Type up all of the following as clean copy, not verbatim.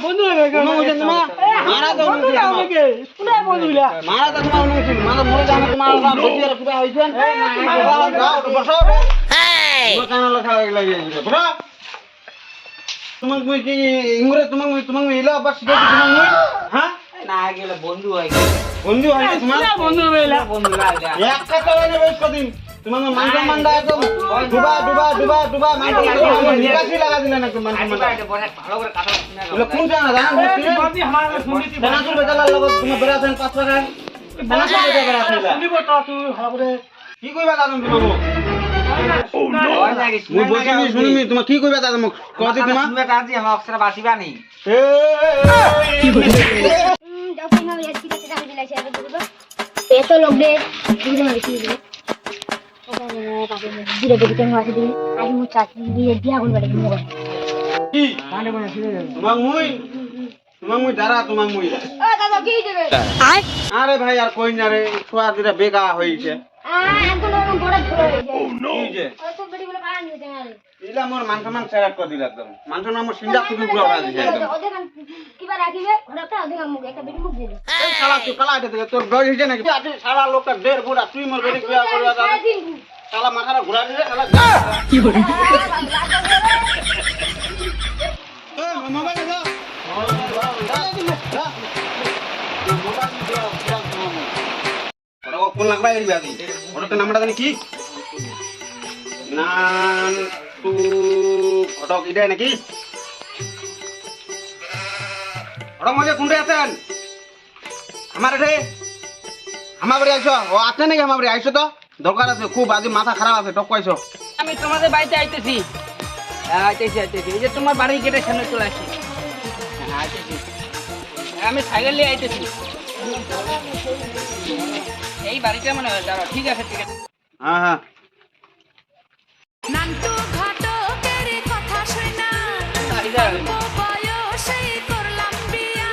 বন্ধু মারা তো আমাকে স্কুলে বন্ধুলা মারা তো তোমার অনুমতি মারা মরে জানা তোমার বেশি আর কিবা হইছেন বসো এই কানা লেখা লাগিয়ে বসো তোমাক মই কি ইংরে তোমাক ইলা আবার শিখাই তোমাক মই হ্যাঁ না গেলে বন্ধু হয় তোমার বন্ধু বেলা বন্ধু লাগা এক কথা বলে বেশ কদিন তোমার মানটা মানডা একদম ডুবা মানটা নিকাশি লাগা দিলে না তোমার মানটা ভালো করে কথা বলে কোন জানা বাদি আমার শুনতি দানাচুর বেদালার লগত তুমি বেরাছেন 5 টাকা দানাচুর বেদা বেরাছেন শুনিব তো তুই হাবরে কি কইবা দাদম তোমাকে মুই বলছি শুনিমি তোমার কি কইবা দাদম কদি তোমার শুনবে কাজি আমার অক্ষরে বাসিবা নেই কি হইছে যখন আমি এসকি থেকে আমি দিলাইছি আর বলবো এত লোক দে বুঝে মারি কি দিলে ওখানে পাশে দিলে দিতে মাসি দিলে আজ মু চাকরি দিয়ে বিয়া করব লাগে মোবাইল কি কানে বলে শুনে তোমাক মুই দাঁড়া তোমাক মুই ও দাদা কি দেবে আরে ভাই আর কই না রে ছোয়া দিরা বেকা হইছে এখন ওরকম বড় ধরে হইছে ও নো ও তো বড়ি বলে কান দিতে আরে ইলা মোর মান সেরাট করে দিল একদম মান মোর সিঙ্গা তুমি পুরো উড়া দিছে একদম ওদের কিবা রাখিবে ঘরটা ওদের মুখ একটা বেটি মুখ দিবে এই শালা তুই কালা এটা তোর বয়স হইছে নাকি আজ সারা লোকটা দেড় বুড়া তুই মোর বেটি বিয়া করবা দাদা শালা মাথাটা ঘুরা দিলে শালা কি করে এই মোবাইল দাও কোন লাগবা এর বিয়া দিই ওটার নামটা জানি কি নাম তু ফটক ইডাই নাকি ওটা মজা কোনটা আছেন আমার এঠে আমার বাড়ি আইছো ও আছে নাকি আমার বাড়ি আইছো তো দরকার আছে খুব আজ মাথা খারাপ আছে টক পাইছো আমি তোমাদের বাড়িতে আইতেছি এই যে তোমার বাড়ি গেটের সামনে চলে আসি আইতেছি আমি সাইকেল নিয়ে আইতেছি এই বাড়িটা মনে হয় দাঁড়াও ঠিক আছে হ্যাঁ নান্টু ঘটকের কথা শুনা বয়সেই করলাম বিয়া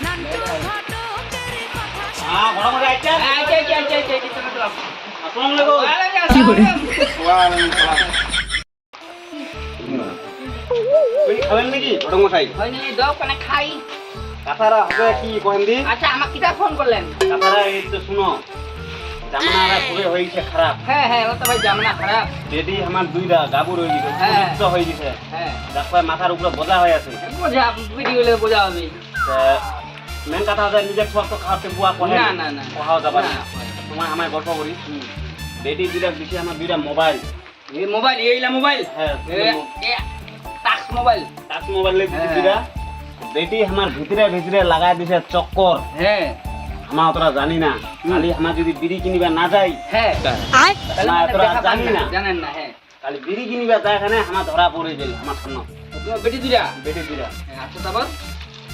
নান্টু ঘটকের কথা হ্যাঁ বড় মজা আইছে আইছে আসসালামু আলাইকুম কি করে ওয়ালাইকুম সালাম তুই খাবেন নাকি বড় মশাই হয়নি দাও কানে খাই কাছারা হবে কি কোন দি আচ্ছা আমাকে কিটা ফোন করলেন কাছারা এই তো শুনো জামনারা পুরো হইছে খারাপ হ্যাঁ ও তো ভাই জামনা খারাপ যদি আমার দুইটা গাবুর হই গেছে উচ্চ হই গেছে হ্যাঁ ডাক্তার মাথার উপরে বোঝা হয়ে আছে বোঝা বিড়ি হলে বোঝা হবে মেন কথা আছে নিজের স্বাস্থ্য খাওয়াতে বুয়া করে না খাওয়া যাবে না তোমার আমার গল্প করি বেটি দুইটা দিছে আমার দুইটা মোবাইল এই মোবাইল এইলা মোবাইল হ্যাঁ টাচ মোবাইল লে দিছি দুইটা বেটি আমার ভিতরে লাগাই দিছে চক্কর হ্যাঁ আমরা অতটা জানি না খালি আমার যদি বিড়ি কিনিবা না যাই হ্যাঁ আমরা অতটা জানি না জানেন না হ্যাঁ খালি বিড়ি কিনিবা যাই এখানে আমার ধরা পড়ে গেল আমার সামনে তোমার বেটি দুইটা আচ্ছা তারপর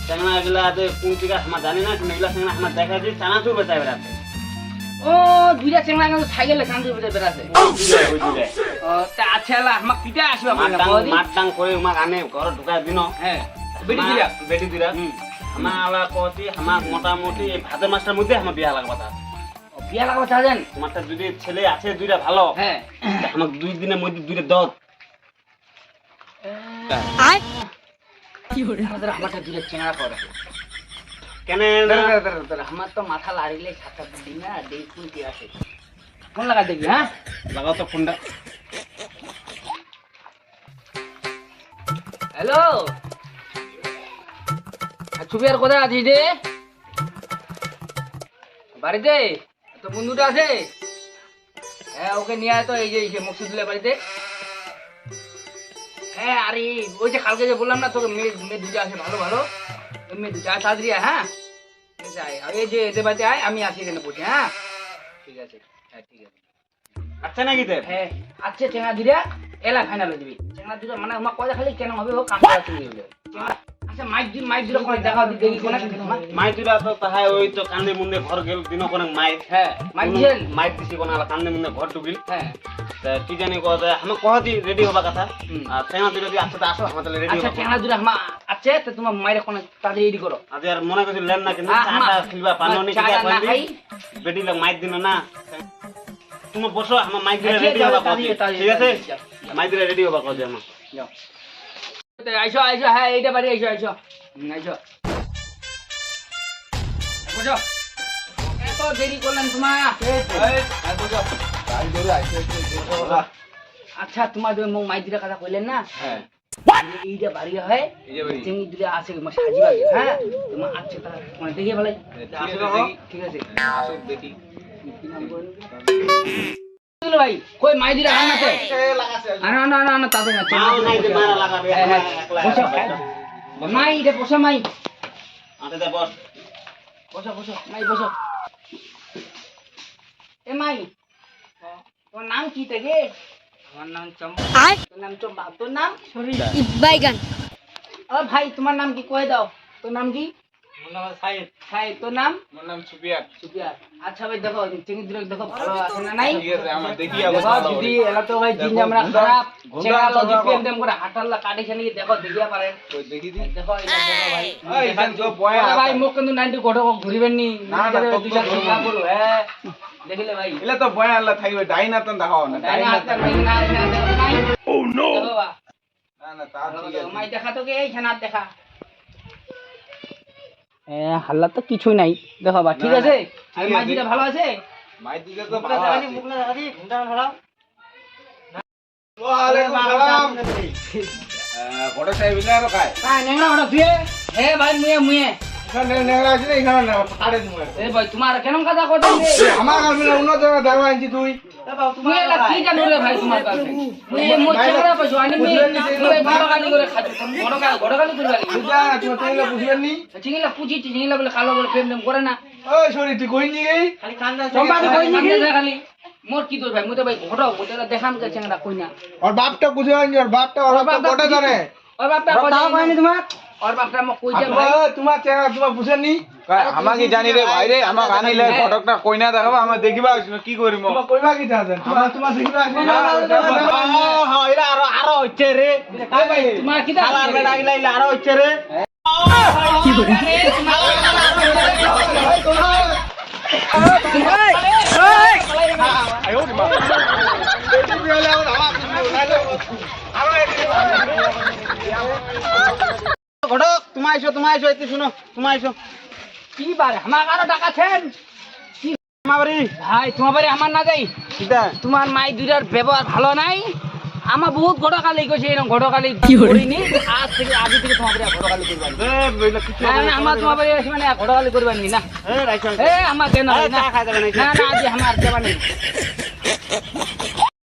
চাংনা এগুলা কোন টিকা আমার জানি না কিন্তু এগুলা চাংনা আমার দেখা যায় চানাচুর বেচাই বেড়াতে ও দুইটা চেংড়া কিন্তু সাইকেলে কান্দে বেড়াছে ও তা আচ্ছা আমাকে কিটা আসবা মাটাং করে আমাকে আনে ঘর ঢুকাই দিন হ্যাঁ বেটি দিরা আমার আলা কতি আমার মোটামুটি ভাদ্র মাসের মধ্যে আমার বিয়া লাগবা তা বিয়া লাগাবো চাচ্ছেন তোমারটা যদি ছেলে আছে দুইটা ভালো হ্যাঁ আমাকে 2 দিনের মধ্যে দুইটা দাও কি হরে আমারটা দুইটা চেংড়া করে কেন আমার তো মাথা লাড়িলে সাতটা দিন না দেখুন কি আছে ফোন লাগা দেখবি হ্যাঁ লাগাও তো ফোনটা হ্যালো ছবি আর কোথায় আছিস রে বাড়িতে তো বন্ধুটা আছে হ্যাঁ ওকে নিয়ে আয় তো এই যে মকসুদুল্লাহ বাড়িতে হ্যাঁ আরে ওই যে কালকে যে বললাম না তোকে মেয়ে দুটো আছে ভালো মেয়ে দুটো আছে তাড়াতাড়ি আয় হ্যাঁ ঠিক আছে আয় এই যে এদের বাড়িতে আয় আমি আসি এখানে বসে হ্যাঁ ঠিক আছে আচ্ছা নাকি তে হ্যাঁ আচ্ছা চেঙ্গা দিরা এলা ফাইনাল হয়ে যাবি চেঙ্গা দিরা মানে আমার কয়টা খালি কেন হবে ও কাম করা শুরু হয়ে যাবে আচ্ছা মাইক দিরা কোন দেখা দেখি কোন মাই দিরা তো তাহাই ওই তো কান্দে মুন্ডে ঘর গেল দিন কোন মাই হ্যাঁ মাইক দিছি কোন কান্দে মুন্ডে ঘর ঢুকিল হ্যাঁ তা কি জানি কয় আমি কহদি রেডি হবা কথা আর চেঙ্গা দিরা যদি আসতে আসো আমাদের রেডি আচ্ছা চেঙ্গা দিরা মা আচ্ছা তো তোমার মাইরে কোন তাড়াতাড়ি রেডি করো আজ আর মনে করছি লেন না কিন্তু চাটা খিলবা পানো নি কি কই বেটি লোক মাইক দিন না তুমি বসো আমার মাইক দিরা রেডি হবা কথা ঠিক আছে মাইক দিরা রেডি হবা কথা আমার আইসো আইসো, হ্যাঁ এইটা বাড়ি আইসো আইসো আইসো বুঝো। এত দেরি করলেন তোমার? বুঝো। আচ্ছা তোমার মোক মাইদিরা কথা কইলেন না, এইটা বাড়ি হয় চিংড়ি দিলে আছে সাজিবা, হ্যাঁ তোমার আচ্ছা তারা মানে দেখিয়ে ভালো ঠিক আছে। ভাই কই মাইদিরা আনাতে আনা আনা আনা আনা তাদের মাই রে বসো, মাই বসো বসো, মাই বসো। এ মাই তোর নাম কি থেকে? আমার নাম চম্পা। তোর নাম চম্পা, তোর নাম বাইগান। ও ভাই তোমার নাম কি কয়ে দাও, তোর নাম কি? মোর নাম সাইদ। সাইদ, তোর নাম? মোর নাম সুপিয়ার। সুপিয়ার। আচ্ছা ভাই দেখো চিংড়ি দুটো দেখো ভালো আছে না নাই? ঠিক আছে আমার দেখি দেখো যদি এলা তো ভাই জিন আমরা খারাপ চেহারা লজি পেন্ডেম করে হাটাল্লা কাটিছে নাকি দেখো দেখিয়া পারেন। কই দেখি দি। দেখো এটা দেখো ভাই। এই ইসান তো বয়া। আরে ভাই মুখ কিন্তু 90 ঘটক ঘুরিবেন নি। না, না, তো দুইটা তো চিন্তা করো হ্যাঁ দেখিলে ভাই। এলা তো বয়া আল্লাহ থাকবে ডাইনা তো দেখাও না। তাই না হাত নাই না নাই। ও নো। না না তা ঠিক আছে। মাই দেখা তো কে এইখানে হাত দেখা। হাল্লা তো কিছুই নাই দেখো বা ঠিক আছে। আর মাইদিটা ভালো আছে? মাইদিকে তো ভালো আছে। মুখলা দেখা দি ঘুমটা ধরাও। ওয়ালাইকুম সালাম। বড় সাহেব ইলা রকায়। কাই নেংরা হড় দিয়ে হে ভাই মুয়ে মুয়ে এখানে নেংরা আছে না এখানে না পাড়ে মুয়ে। এ ভাই তোমার কেন কথা কথা আমার কাছে উন্নত জায়গা দেখা আনছি তুই। মুয়ে লা কি জানো রে ভাই তোমার কাছে মুয়ে মোর চেহারা পাইছো আনি মুয়ে বড় গালি করে খাচ্ছ বড় গালি করবানি বুঝা তুমি তাইলে বুঝলেন নি? চিংলা পুজি চিংলা বলে কালো বলে প্রেম করে না ওই সরি তুই কই নি গই? খালি কান্দা চম্পা কই নি খালি মোর কি তোর ভাই মুই তো ভাই ঘটো ওটা দেখাম কে চেংড়া কই না ওর বাপটা বুঝে আনছি ওর বাপটা কোটা জানে? ওর বাপটা কইনি তোমার ওর বাপটা মো কই যে ভাই তোমার চেহারা তোমার বুঝেন নি? আমাকে জানি রে ভাই রে আমাকে আনিলে ঘটকটা কইনা দেখাবো আমরা দেখিবা কি করিম তোমার কইবা কি জানেন আমরা তোমার দেখিবা হ্যাঁ এরা আরো হচ্ছে রে ভাই তোমার কি দা আর বেড়া গিলা আরো হচ্ছে রে কি করে ঘটক তোমার আইসো এতে শুনো তোমার আইসো কি বারে আমার আরো ডাকাছেন আমার বাড়ি ভাই তোমার বাড়ি আমার না যাই কিটা তোমার মাই দুইটার ব্যবহার ভালো নাই আমার বহুত ঘটকালি কইছে এরকম ঘটকালি করিনি আজ থেকে আগে থেকে তোমার বাড়ি ঘটকালি করবানি না না আমার তোমার বাড়ি আসি মানে ঘটকালি করবানি না রাইছো এ আমার কেন না না চা খাই যাবে না না আজ আমার দেবা নেই